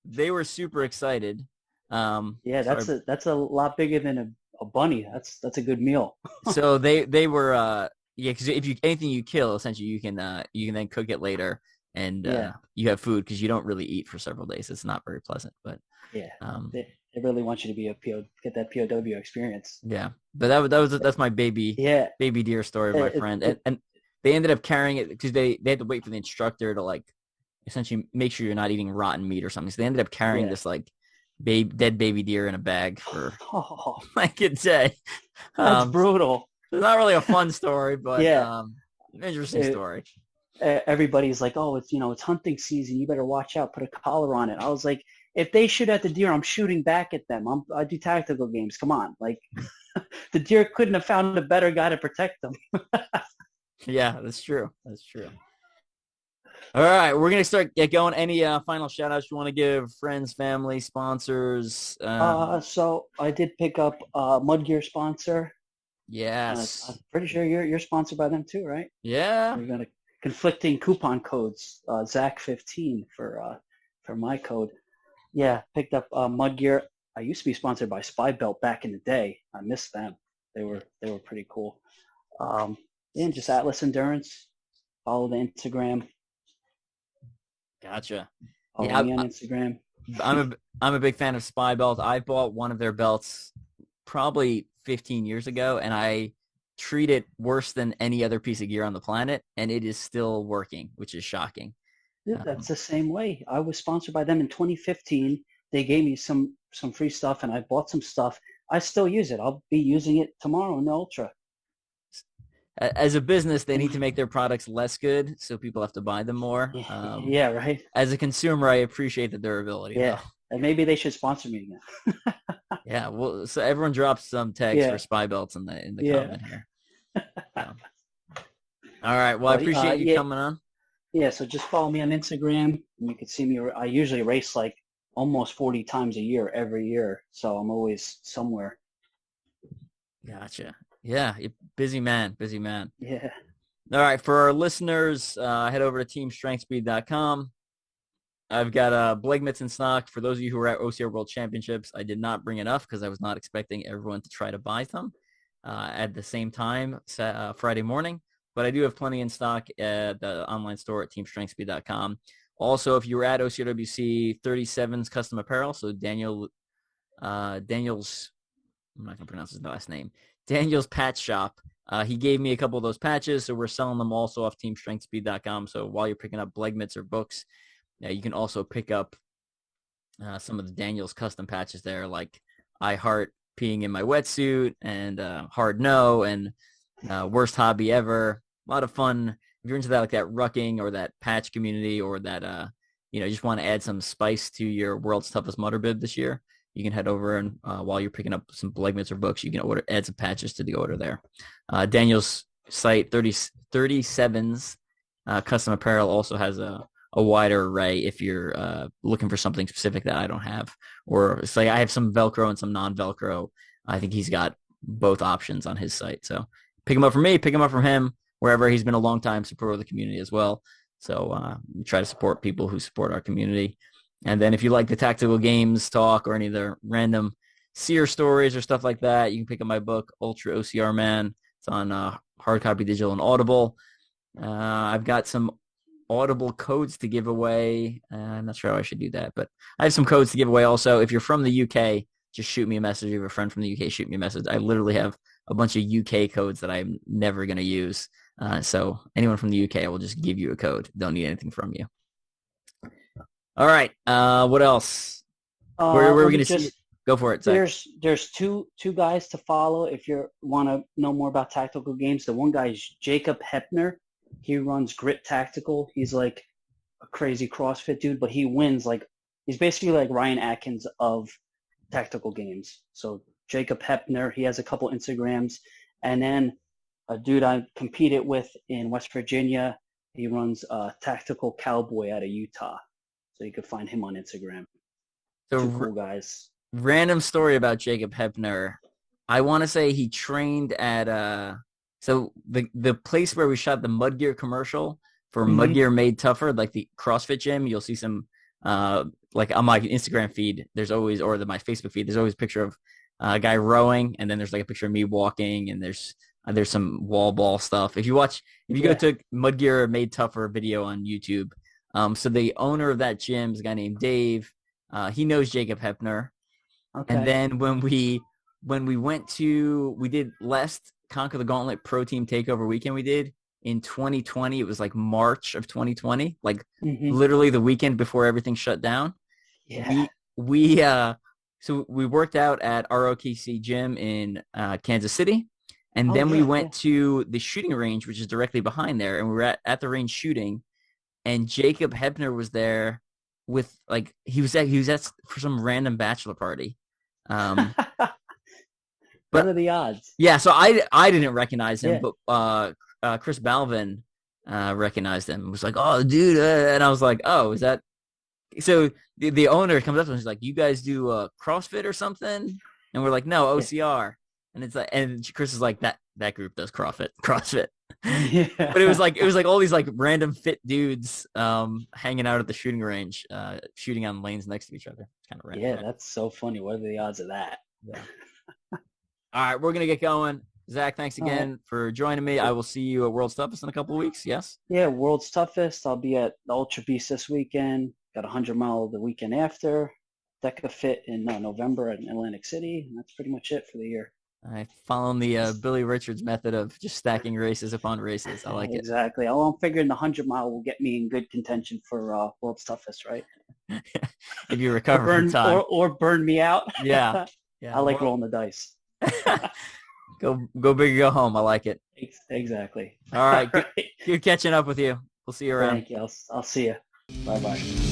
they were super excited. Yeah, So that's a lot bigger than a bunny. That's a good meal. so they were yeah, because if you anything you kill, essentially you can then cook it later, and Yeah, you have food because you don't really eat for several days. It's not very pleasant, but yeah. um They really want you to be get that POW experience. yeah. But that's my Yeah, baby deer story of my it, friend, it, and they ended up carrying it because they had to wait for the instructor to like essentially make sure you're not eating rotten meat or something. So they ended up carrying yeah. this like dead baby deer in a bag for Oh, like a day. that's brutal. It's not really a fun story, but Yeah. interesting story. Everybody's like, oh, it's hunting season. You better watch out. Put a collar on it. I was like, if they shoot at the deer, I'm shooting back at them. I do tactical games. Come on. Like, the deer couldn't have found a better guy to protect them. Yeah, that's true. That's true. All right, we're going to get going. Any final shout-outs you want to give? Friends, family, sponsors? So I did pick up Mud Gear sponsor. Yes. I'm pretty sure you're sponsored by them too, right? Yeah. We're going to conflicting coupon codes. Zack15 for my code. Yeah, picked up Mud Gear. I used to be sponsored by Spy Belt back in the day. I miss them. They were pretty cool. And just Atlas Endurance. Follow the Instagram. Gotcha. Follow me on Instagram. I'm a big fan of Spy Belt. I bought one of their belts probably 15 years ago, and I treat it worse than any other piece of gear on the planet, and it is still working, which is shocking. Yeah, that's the same way. I was sponsored by them in 2015. They gave me some free stuff, and I bought some stuff. I still use it. I'll be using it tomorrow in the Ultra. As a business, they need to make their products less good, so people have to buy them more. Yeah, right. As a consumer, I appreciate the durability. Yeah, though. And maybe they should sponsor me again. Yeah, well, so everyone drops some tags for Spy Belts in the comment here. So. All right, well, I appreciate you coming on. Yeah, so just follow me on Instagram, and you can see me. I usually race like almost 40 times a year, every year, so I'm always somewhere. Gotcha. Yeah, busy man. Yeah. All right, for our listeners, head over to teamstrengthspeed.com. I've got Blake mitts in stock. For those of you who are at OCR World Championships, I did not bring enough because I was not expecting everyone to try to buy some at the same time Friday morning. But I do have plenty in stock at the online store at teamstrengthspeed.com. Also, if you were at OCRWC 37's Custom Apparel, so Daniel's, I'm not going to pronounce his last name, Daniel's Patch Shop, he gave me a couple of those patches, so we're selling them also off teamstrengthspeed.com. So while you're picking up Blake mitts or books, you can also pick up some of the Daniel's custom patches there, like I Heart Peeing in My Wetsuit and Hard No and Worst Hobby Ever. A lot of fun. If you're into that, like that rucking or that patch community, or that you just want to add some spice to your World's Toughest Mudder bib this year, you can head over and while you're picking up some Blake mitts or books, you can add some patches to the order there. Daniel's site 37's Custom Apparel also has a wider array if you're looking for something specific that I don't have, or it's like I have some Velcro and some non-Velcro. I think he's got both options on his site. So pick him up from me, pick him up from him, wherever. He's been a long time supporter of the community as well. So we try to support people who support our community. And then if you like the tactical games talk or any of the random SEER stories or stuff like that, you can pick up my book, Ultra OCR Man. It's on hard copy, digital, and Audible. I've got some Audible codes to give away. I'm not sure how I should do that, but I have some codes to give away also. If you're from the UK, just shoot me a message. If you have a friend from the UK, shoot me a message. I literally have a bunch of UK codes that I'm never going to use. So anyone from the UK, I will just give you a code. Don't need anything from you. All right. What else? Where are we going to see it? Go for it, Zach. There's two guys to follow if you want to know more about tactical games. The one guy is Jacob Hepner. He runs Grit Tactical. He's like a crazy CrossFit dude, but he wins he's basically like Ryan Atkins of tactical games. So Jacob Hepner, he has a couple Instagrams. And then a dude I competed with in West Virginia, he runs Tactical Cowboy out of Utah. So you could find him on Instagram. So two cool guys. Random story about Jacob Hepner. I want to say he trained at so the place where we shot the Mud Gear commercial for Mud Gear Made Tougher, like the CrossFit gym. You'll see some like on my Instagram feed. There's always, or my Facebook feed, there's always a picture of a guy rowing, and then there's like a picture of me walking, and there's some wall ball stuff. If you go to Mud Gear Made Tougher video on YouTube, so the owner of that gym is a guy named Dave. He knows Jacob Hepner. Okay. And then when we did last Conquer the Gauntlet Pro Team Takeover weekend we did in 2020. It was like March of 2020, like literally the weekend before everything shut down. Yeah. We So we worked out at ROKC gym in Kansas City. And then we went to the shooting range, which is directly behind there. And we were at the range shooting. And Jacob Hebner was there with, like, he was at for some random bachelor party. What are the odds? Yeah, so I didn't recognize him, but Chris Balvin recognized him and was like, "Oh, dude," and I was like, "Oh, is that?" So the owner comes up to us and he's like, "You guys do CrossFit or something?" And we're like, "No, OCR." And it's like, and Chris is like, "That group does CrossFit." Yeah. But it was like all these like random fit dudes hanging out at the shooting range, shooting on lanes next to each other. It's kind of random. Yeah, that's so funny. What are the odds of that? Yeah. All right, we're gonna get going. Zach, thanks again for joining me. I will see you at World's Toughest in a couple of weeks. Yes. Yeah, World's Toughest. I'll be at the Ultra Beast this weekend. Got 100-mile the weekend after. Deca Fit in November in Atlantic City. And that's pretty much it for the year. All right, following the Billy Richards method of just stacking races upon races. I like it. Exactly. I'm figuring the 100-mile will get me in good contention for World's Toughest, right? If you recover from time. Or burn me out. Yeah. I like rolling the dice. Go big or go home. I like it. Exactly. All right. Good catching up with you. We'll see you around. Thank you. I'll see you. Bye-bye.